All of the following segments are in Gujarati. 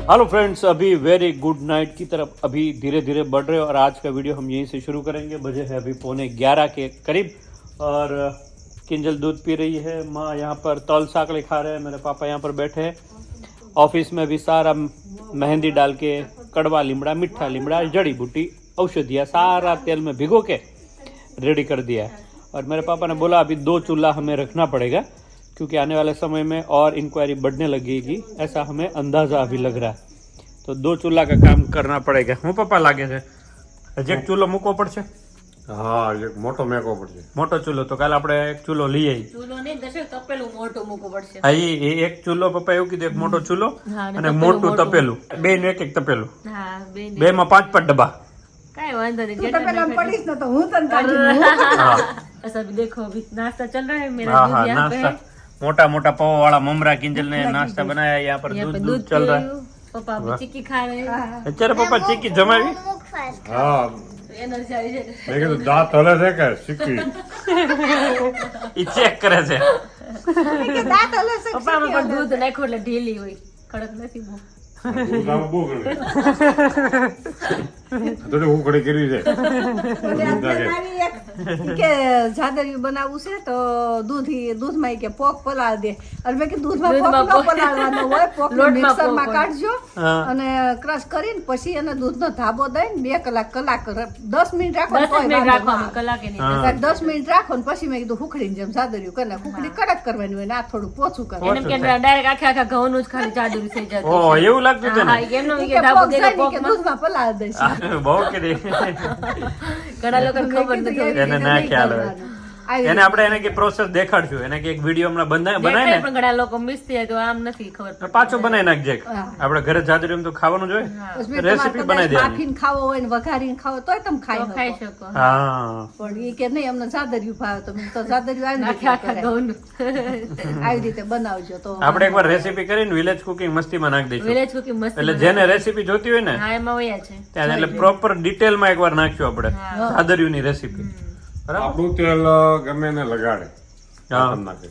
हेलो फ्रेंड्स, अभी वेरी गुड नाइट की तरफ अभी धीरे धीरे बढ़ रहे हैं और आज का वीडियो हम यहीं से शुरू करेंगे। बजे है अभी 11:15 के करीब और किंजल दूध पी रही है, माँ यहाँ पर तौल साकले खा रहे हैं, मेरे पापा यहाँ पर बैठे हैं। ऑफिस में भी सारा मेहंदी डाल के कड़वा लीमड़ा, मीठा लीमड़ा, जड़ी बूटी, औषधियाँ सारा तेल में भिगो के रेडी कर दिया है। और मेरे पापा ने बोला अभी 2 चूल्हा हमें रखना पड़ेगा क्योंकि आने वाले समय में और इंक्वायरी बढ़ने लगेगी, ऐसा हमें अंदाजा अभी लग रहा है। तो 2 चूल्हा का काम करना पड़ेगा। હું પપ્પા લાગે છે હજી એક ચૂલો મૂકવો પડશે? હા, એક મોટો મેકવો પડશે. મોટો ચૂલો તો કાલે આપણે એક ચૂલો લઈ આવી. ચૂલો નહીં દશે તપેલું મોટું મૂકવું પડશે. હા, એ એક ચૂલો પપ્પા એવું કીધું, એક મોટો ચૂલો અને મોટું તપેલું, બે નું એક તપેલું. હા, બે માં 5 ડબ્બા. કાઈ વાંધો નહીં. तो पहले हम पढ़ीस ना तो हूँ तन काटी हाँ ऐसा भी देखो अभी नाश्ता चल रहा है मेरा। हाँ दूध हाँ, यहाँ पे है। नाश्ता मोटा मोटा पाव वाला ममरा किंजल ने नाश्ता बनाया है। यहाँ पर यहाँ पे दूध चल रहा है। पप्पा अभी चिक्की खा रहे हैं। અત્યારે પપ્પા ચીકી જમાવી હા, एनर्जी આવી છે। મેં કીધું દાંત હલે છે કે શીખવી. ઈ ચેક કરે છે। के दांत हले से પપ્પા માં પણ દૂધ નાખ્યું એટલે ઢીલી હોય, કડક નથી બહુ। દૂધ આમ બહુ ગળે. તો ઉકળી કરી છે. नारी एक के जादरिયું બનાવવું છે તો દૂધમાં કે પોક પલાળ દે અને મેં કે દૂધમાં પોક ન પલાળવાનો હોય, પોક મિક્સરમાં કાઢજો અને ક્રશ કરીને પછી એને દૂધનો ધાબો દઈને 2 કલાક 10 મિનિટ રાખો 10 મિનિટ રાખવાનું, કલાકે નહીં। 10 મિનિટ રાખો ને પછી મેં કીધું હુખડીને જેમ જાદરિયું કરે, હુખડી કડક કરવાની હોય ને આ થોડું પોચું કરવાનું। એને કે ડાયરેક્ટ આખા ઘઉંનું જ ખાલી જાડું થઈ જતું। ઓ એવું લાગતું હતું હા, ને? એમનો ઈ કે કે ધાબો પોક દે જાય ને પોક કે માં દૂધમાં પલાળ દઈશ। બહુ કરી ઘણા લોકોને ખબર નથી હોતી। એને ના ખ્યાલ હોય। એને આપણે એને કે પ્રોસેસ દેખાડશું, એને કે એક વિડીયો હમણાં બનાય દેખાય ને પણ ઘણા લોકો મિસ થાય તો આમ નથી ખબર। પાછો બનાવી નાખજે। આપણે ઘરે જાદરિયું તો ખાવાનું જોઈએ, પછી રેસીપી તમારે બનાવી કદાચ દેવાની। બાફીને ખાવો હોય ને વઘારીને ખાવો તોય તમે ખાઈ તો ખાઈ શકો, શકો। હા પણ ઈ કે નહીં અમને જાદરિયું ભાવે તો મેં તો જાદરિયું આખા આખા ઘઉંનું આવી રીતે બનાવજો તો આપણે એકવાર રેસીપી કરીને વિલેજ કુકિંગ મસ્તીમાં નાખી દઈશું। વિલેજ કુકિંગ મસ્ત એટલે જેને રેસીપી જોતી હોય ને હા એમાં હોય છે। ત્યાં એટલે પ્રોપર ડિટેલમાં એકવાર નાખશું આપણે જાદરિયુંની રેસીપી। બરાબર? આપણું તેલ ગમે એને લગાડે. હા નાખે.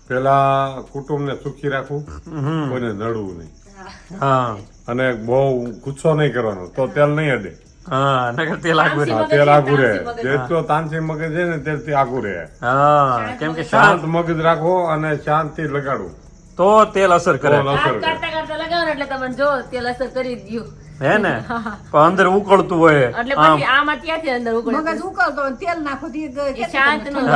પેલા કુટુંબને સુખી રાખવું, કોઈને નડવું નહીં હા અને બહુ ગુસ્સો નહીં કરવાનો તો તેલ નહીં અડે. હા, નકર તેલ આગળ રહે। હા, તેલ આઘું રહે. જેટલો તાનસી મગજ છે ને તેથી આઘું રહે. હા, કેમ કે શાંત શાંત મગજ રાખો અને શાંતિ લગાડવું તો તેલ અસર કરે, તો અસર કરે. કરતા કરતા લગાવો એટલે તમને જો તેલ અસર કરી દયું હે ને? પણ અંદર ઉકળતું હોય એટલે પછી આમાં ત્યાંથી અંદર ઉકળે। મગજ ઉકળતો હોય ને તેલ નાખો તો એ શાંત નું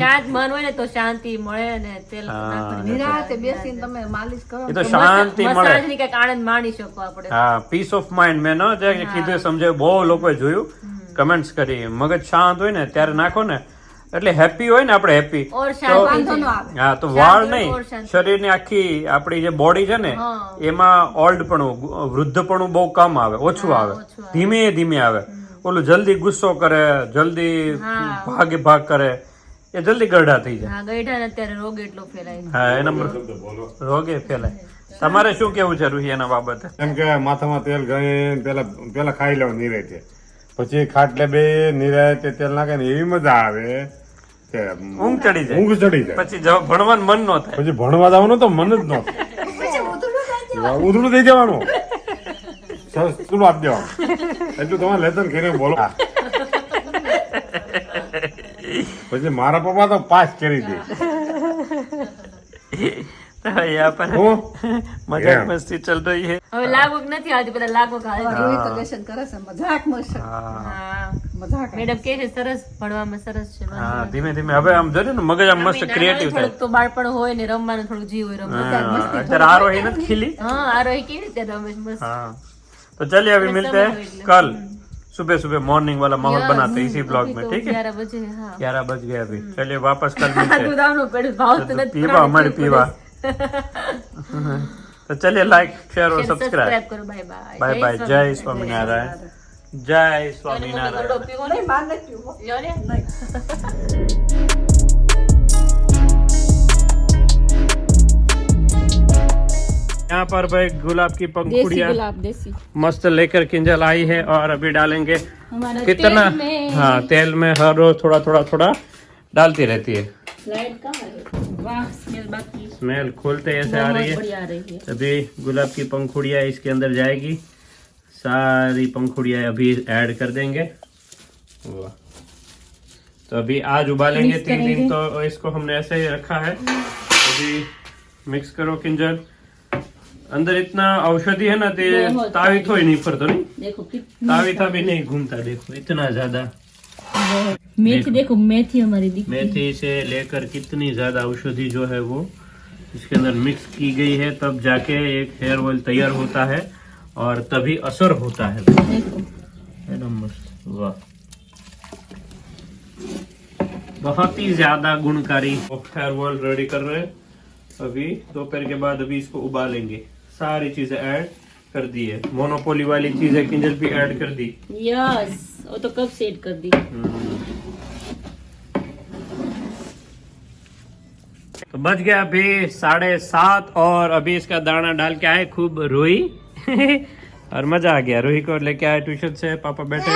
શાંત મન હોય ને તો શાંતિ મળે ને તેલ નાખવાની નિરાતે બેસીને તમે માલિશ કરો એ તો શાંતિ મળે। મસાજની કઈક આનંદ માણી શકો આપણે। હા, પીસ ઓફ માઇન્ડ મેં ન જે કીધું એ સમજાયું, બહુ લોકોએ જોયું, કમેન્ટ્સ કરી, મગજ શાંત હોય ને ત્યારે નાખો ને એટલે હેપી હોય ને આપણે હેપી ઓર તો શાંતિ વાંધો ન આવે। હા તો વાળ શાંતિ નહીં, ઓર શાંતિ। શરીરની આખી આપણી જે બોડી છે ને એમાં ઓલ્ડપણું, વૃદ્ધપણું બહુ કમ આવે, ઓછું આવે, ધીમે ધીમે આવે। ઓલું જલ્દી ગુસ્સો કરે, જલ્દી ભાગ કરે, એ જલ્દી ગરડા થઈ જાય। હા ગઈઢા ને અત્યારે રોગ એટલો ફેલાય। હા, એ નંબર રોગે ફેલાય। તમારે શું કેવું છે રૂહી એના બાબતે? એમ કે માથામાં તેલ ગઈ પેલા ખાઈ લેવું નિરાયતે, પછી ખાટલે બે નિરાયતે તેલ નાખે ને એવી મજા આવે કે ઊંઘ ચડી જાય, ઊંઘ ચડી જાય. પછી ભણવાનું મન ન થાય। પછી ભણવા જવાનું તો મન જ ન થાય, ઉધડું થઈ જવાનું, સસ્તું આપી દેવાનું, એટલું તમારે લેસન કરીને બોલો। પછી મારા પપ્પા તો પાસ કરી દે। यहाँ पर હું मजाक मस्ती चल रही है। હવે લાગવગ નથી આવતી, બધા લાગવગ આવે છે। રોહિત તો લેશન કરે છે મજાક મસ્ત હા મજાક મેડમ કે છે સરસ ભણવામાં સરસ છે। હા, ધીમે ધીમે હવે આમ જોજો ને મગજ આમ મસ્ત ક્રિએટિવ થાય। થોડુંક તો બાળપણ હોય ને રમવાનું થોડું જીવ હોય રમવાનું। અત્યારે આરોહી નથી ખીલી। હા આ રોહી કેવી રીતે રમે છે મસ્ત। हाँ, तो चलिए अभी मिलते हैं कल सुबह सुबह मॉर्निंग वाला माहौल बनाते हैं इसी ब्लॉग में, ठीक है? 11 बजे हाँ 11 बज गए अभी। चलिए वापस कल मिलते हैं। दूध આવનું પડ્યું ભાવ તો નથી पीवा हमारे पीवा। तो चलिए लाइक शेयर और सब्सक्राइब। સબસ્ક્રાઇબ કરો। Bye bye bye bye. जय स्वामीनारायण, जय स्वामीनारायण। નહીં માર નથી પીવો લ્યો ને। यहाँ पर भाई गुलाब की देसी पंखुड़ियाँ गुलाब देसी मस्त लेकर किंजल आई है और अभी डालेंगे हमारा कितना, तेल में। हाँ तेल में हर रोज थोड़ा थोड़ा थोड़ा डालती रहती है। लाइट कहाँ है? वाह स्मेल बाकी स्मेल खोलते ऐसे आ रही है। बढ़िया आ रही है। अभी गुलाब की पंखुड़ियाँ इसके अंदर जाएगी, सारी पंखुड़ियाँ अभी ऐड कर देंगे। वाह, तो अभी आज उबालेंगे 3 दिन, तो इसको हमने ऐसे ही रखा है। अभी मिक्स करो किंजल। अंदर इतना औषधि है ना, ते तावी थोड़ी नहीं फरतो नहीं, देखो तावी था भी नहीं घूमता, देखो इतना ज्यादा। मेथी देखो, मेथी हमारी दिखती है। मेथी से लेकर कितनी ज्यादा औषधि जो है वो इसके अंदर मिक्स की गई है, तब जाके एक हेयर ऑयल तैयार होता है और तभी असर होता है। देखो एकदम मस्त, वाह, बहुत ही ज्यादा गुणकारी हेयर ऑयल रेडी कर रहे हैं। अभी दोपहर के बाद अभी इसको उबालेंगे। सारी चीजें ऐड कर दी है, मोनोपोली वाली चीजें किंजल भी ऐड कर दी। यस, वो तो कब से ऐड कर दी। तो बज गया अभी 7:30 और अभी इसका दाना डाल के आए खूब रोई और मजा आ गया। रोही को लेके आए ट्यूशन से, पापा बैठे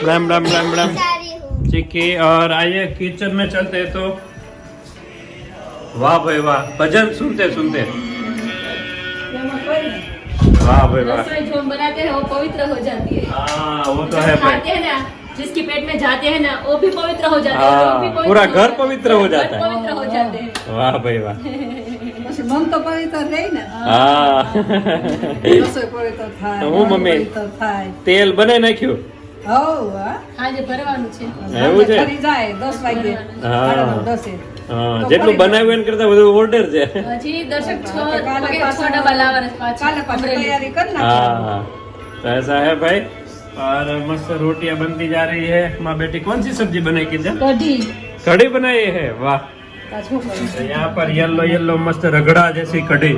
ब्लम ब्लम ब्लम ब्लम चिक्की। और आइए किचन में चलते हैं। तो वाह भाई वाह, भजन सुनते सुनते, वाह भाई वाह, रसोई जो हम बनाते हैं वो पवित्र हो जाती है। हाँ वो तो है भाई, खाते हैं ना, जिसके पेट में जाते हैं ना वो भी पवित्र हो जाते हैं, हाँ, वो भी पवित्र पूरा हो घर जाते हैं, पवित्र हो जाता है। पवित्र हो जाते हैं। वाह भाई वाह, પછી મન તો પવિત્ર રહે ને, હા રસોઈ પવિત્ર થાય, હું મમ્મી. પવિત્ર થાય. તેલ બનાવી નાખ્યું। હઉ, હા. આજે ભરવાનું છે। એવું છે? ફરી જાય 10 વાગે, હા. 10:30. હા, જેટલું બનાવ્યું એના કરતા બધું ઓર્ડર છે। હજી દર્શક કાલે પાછા- 6 ડબ્બા લાવવાના છે પાછા। કાલે પાછી તૈયારી કરી નાખો. हाँ तो ऐसा है भाई। और मस्त रोटियां बनती जा रही है। माँ बेटी कौन सी सब्जी बनाई किंजल? कढ़ी कढ़ी बनाई है, वाह। પાછું કરું. तो यहाँ पर येलो येलो मस्त रगड़ा जैसी कढ़ी,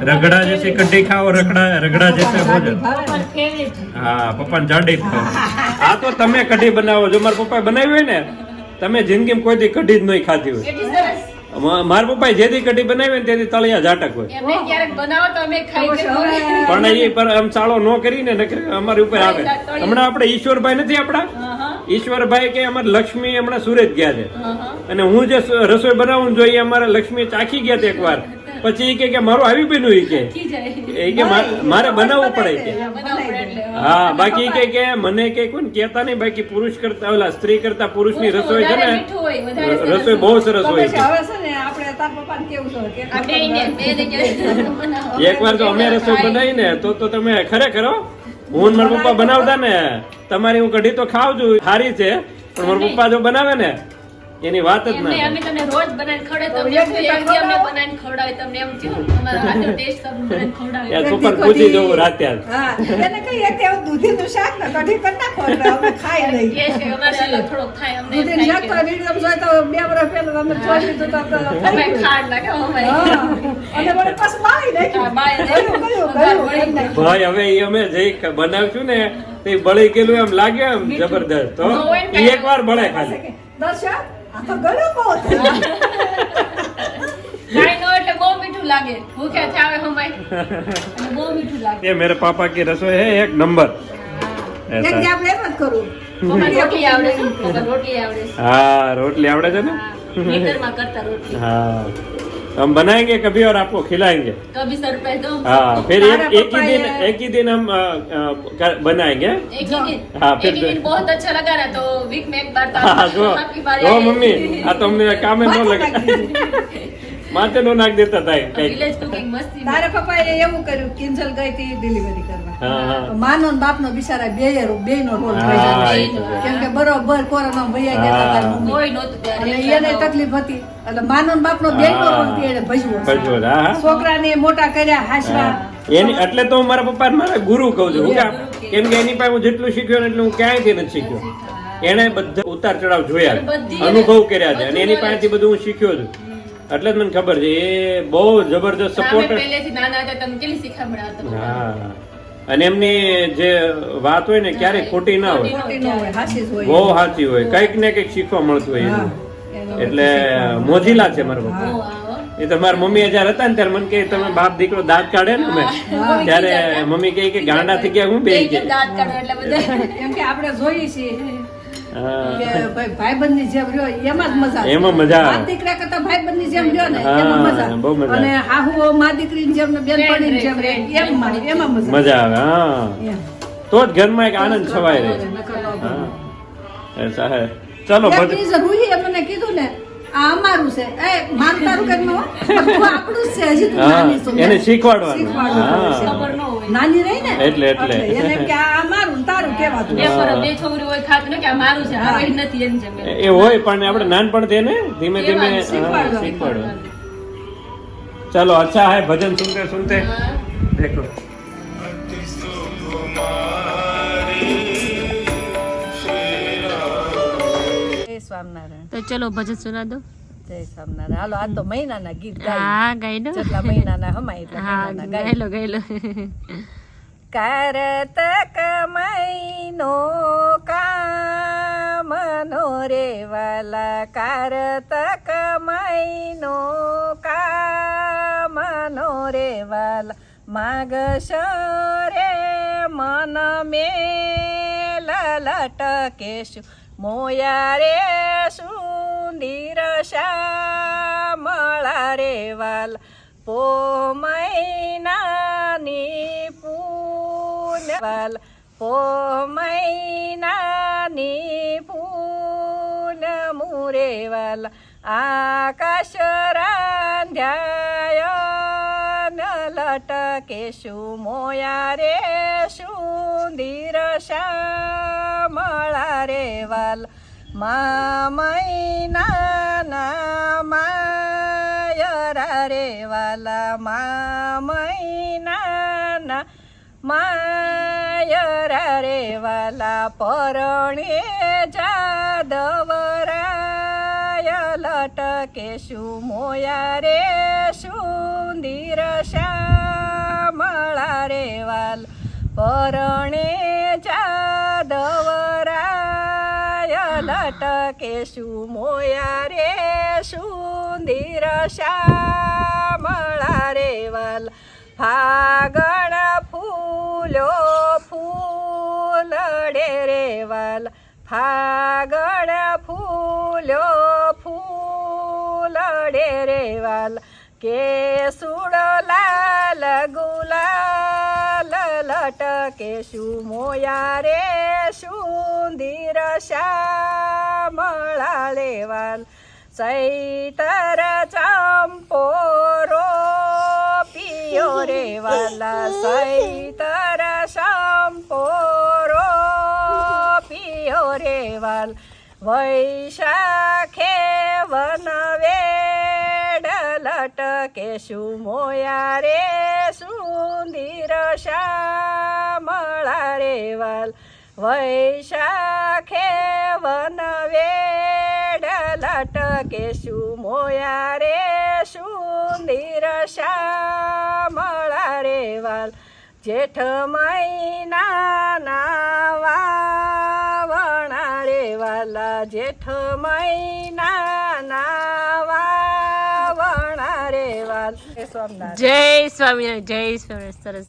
रगड़ा जैसी कढ़ी खाओ, रगड़ा रगड़ा जैसे भोजन। पर फेवरेट હા પપ્પા જાડી ખાઓ। આ તો તમે કઢી બનાવો, જો મારા પપ્પાએ બનાવી હોય ને, તમે જિંદગીમાં કોઈ દી કઢી જ નહીં ખાધી હોય। કેટલી સરસ। મારા પપ્પાએ જે દી કઢી બનાવી હોય ને તેથી તળિયા ઝાટક હોય। એમને ક્યારેક બનાવો તો અમે ખાઈ હવે પણ એ પર આમ ચાળો ન કરીને નકર અમારી ઉપર આવે। હમણાં આપણે ઈશ્વરભાઈ નથી આપણા, ઈશ્વરભાઈ કે અમારે લક્ષ્મી હમણાં સુરત ગયા છે, અને હું જે રસોઈ બનાવું જોઈએ અમારે લક્ષ્મી ચાખી ગયા હતા એકવાર, પછી એ કે મારું આવી બન્યું, એ કે મારે બનાવવું પડે કે। હા, બાકી કે મને કે કોઈ કહેતા નહીં, બાકી પુરુષ કરતા ઓલા સ્ત્રી કરતા પુરુષની રસોઈ છે ને, રસોઈ બહુ સરસ હોય છે। હવે છે ને આપણે તાર પપ્પાને કેવું છે કે એકવાર તો અમે રસોઈ બનાવી ને તો તમે ખરેખર હો, હું ને મારા પપ્પા બનાવતા ને, તમારી હું કઢી તો ખાવ છું, સારી છે, પણ મારા પપ્પા જો બનાવે ને એની વાત જ ના અમે તમને રોજ બનાવીને ખવડાવે, તમને એમ થયું, એક દી અમને બનાવીને ખવડાવે, તમને એમ થયું અમારા હાથનો ટેસ્ટ તમને બનાવીને ખવડાવે। યાર પપ્પા પૂછી જવું રાતે આજ। હા, એને કહીએ કે હવે દૂધીનું શાક ને કઢી કરી નાખો એટલે અમે ખાઈ લઈએ. કે છે અમારે અલગ થોડોક થાય, અમને એમ દૂધીનું શાક થાય તો વિડીયો જોઈ તો 2 વર્ષ પહેલા અમે જોઈ લીધું તો કે ખાઈ અમે લીધું. ખાડ લાગે અમારે। હા, અને વળી પાછું બાળી નાખ્યું. હા, બાળી ગળ્યું, નાખ્યું. ગળ્યું, ગળ્યું, ગળ્યું. ભાઈ હવે એ અમે જે બનાવશું ને તે બળી ગયેલું એમ લાગે એમ જબરદસ્ત, તો ઈ એકવાર બળે ખાલી। દર્શક, આ તો ગળ્યું બહુ થયું. કાંઈ ન એટલે બહુ મીઠું લાગે, ભૂખ્યા થાવે હમાય અને બહુ મીઠું લાગે। ये मेरे पापा की रसोई है एक नंबर। એક ऐसा જે है। આપણે એમ જ કરું. મમ્મી રોટલી આવડે છે, મમ્મી રોટલી આવડે છે। हाँ रोटली आवड़े है ना। હા, મીટરમાં કરતા રોટલી हाँ हम बनाएंगे कभी और आपको खिलाएंगे। તો 20 રૂપિયા દો। हाँ फिर तारा एक ही दिन हम बनाएंगे। एक ही दिन, हाँ, एक फिर- ही दिन बहुत अच्छा लगा ना, तो वीक में एक बार तो हाँ जो आपकी बारी जो आएगी। मम्मी हाँ तो हमने काम में માથું न लगा નાખી દીધું. माथे नो नाक देता था कहीं। વિલેજ કુકિંગ મસ્તી તારા પપ્પાએ એવું કર્યું, કિંજલ ગઈ હતી ડિલિવરી કરવા. हाँ हाँ તો માનો ને બાપનો બિચારા બેયનો રોલ હા, ભર્યો. એ તો છે. કેમ કે બરોબર કોરોનામાં વયા ગયા હતા તારી મમ્મી. કોઈ નહોતું ત્યારે, અને એને તકલીફ હતી એટલે માનો ને બાપનો બેયનો હા. રોલ એને ભજવો છે. ભજવો છે, હા, હા। છોકરાને મોટા કર્યા, હાસવા. એની એટલે તો હું મારા પપ્પા મારા ગુરુ કહું છું, હું કામ? કેમ કે એની પાસે હું જેટલું શીખ્યો ને એટલું હું ક્યાંયથી નથી શીખ્યો। એને બધા ઉતાર ચડાવ જોયા છે, બધી અનુભવ કર્યા છે, અને બધું એની પાસેથી બધું હું શીખ્યો છું, એટલે જ મને ખબર છે એ બહુ જબરદસ્ત અમે સપોર્ટ। પહેલેથી નાના હતા તમે કેટલી શીખામણ હતા। હા, અને એમની જે વાત હોય ને ક્યારેય ખોટી ના હોય, ખોટી ન હોય, હાસી જ હોય. બહુ સાચી હોય, કંઈક ને કંઈક શીખવા મળતું હોય હા. એનું। એટલે મોજીલા છે મારા પપ્પા। બહુ આવો। એ તો મારા મમ્મી જયારે હતા ને ત્યારે મને કે તમે બાપ દીકરો દાંત કાઢે ને અમે ત્યારે મમ્મી કહે કે ગાંડા થઈ ગયા હું બે એક જ દાંત કાઢો એટલે બધા કેમ કે આપણે જોઈએ છીએ હા. કે ભાઈ ભાઈબંધની જેમ રહ્યો એમાં જ મજા છે. એમાં મજા આવે. મા દીકરા કરતા ભાઈબંધની જેમ રહ્યો ને હા, એમાં બહુ મજા મજા અને હાહુઓ મા દીકરીની જેમ ને બેનપણીની જેમ રહે એમાં મજા મજા આવે હા એમ. તો જ ઘરમાં એક આનંદ છવાય રહે નકર ન ગમે. હા ऐसा है चलो એક बज દિવસ રૂહીએ મને કીધું ને આ અમારું છે એ મારું તારું કઈ ન હોય બધું આપણું જ છે હજી તું હા, નાની છો. એને શીખવાડવાનું. શીખવાડવાનું છે. હા. નાની રહી ને એટલે. એને એમ કે આ અમારું ને તારું કેવાતું બે છોકરી હોય ખાતું ને કે આ મારું છે આ રહી નથી એમ જેમ એ હોય પણ આપણે નાનપણથી એને ધીમે ધીમે શીખવાડવાનું. શીખવાડવાનું चलो अच्छा है भजन सुनते सुनते देखो જય સ્વામિનારાયણ તો ચલો ભજન સુના દો જય સ્વામિનારાયણ હાલો આ તો મહિનાના ગીત ગાય હા ગાઈ દો જેટલા મહિનાના હમાય એટલા હા મહિનાના ગાય ગાયલો કારતક મહિનો કામનો રે વાલા કારતક મહિનો કામનો રે વાલા માગશરે મન મેલ લટકેશું મોયા રે સુંદર શ્યામળા રે વાલા પો મહિનાની પૂનવાલ પો મહિનાની પૂનમુરેવાલ આકાશ રાંધ્યાયન લટકેશું મોયા રે સુંદર શ્યામળા રે વાલ મા મહિનાના માયરા રે વાલા મા મહિનાના માયરા રે વાલા પરણે જાદવરાય લટકેશું મોયા રે સુંદર શ્યામળા રે વાલ પરણે જાદવરાય લટકેશું મોયા રે સુંદર શ્યામળા રે વાલ ફાગણ ફૂલો ફૂલડે રે વાલ ફાગણ ફૂલો ફૂલડે રે વાલ કે સુડો લાલ ગુલાલ લટકેશું મોયા રે સુંદર શ્યામળા રે વાલ સૈતર ચંપોરો પિયો રે વાલા સૈતર ચંપોરો પિયો રે વાલ વૈશાખે વનવેડ લટકેશું મોયા રે સુંદર શ્યામળા રે વાલ વૈશાખે વનવેડ લટકેશું મોયા રે સુંદર શ્યામળા રે વાલ જેઠ મહિનાના વાવણા રે વાલા જેઠ મહિનાના વાવણા રે વાલ જય સ્વામિનારાયણ જય સ્વામિનારાયણ જય સ્વામિનારાયણ સરસ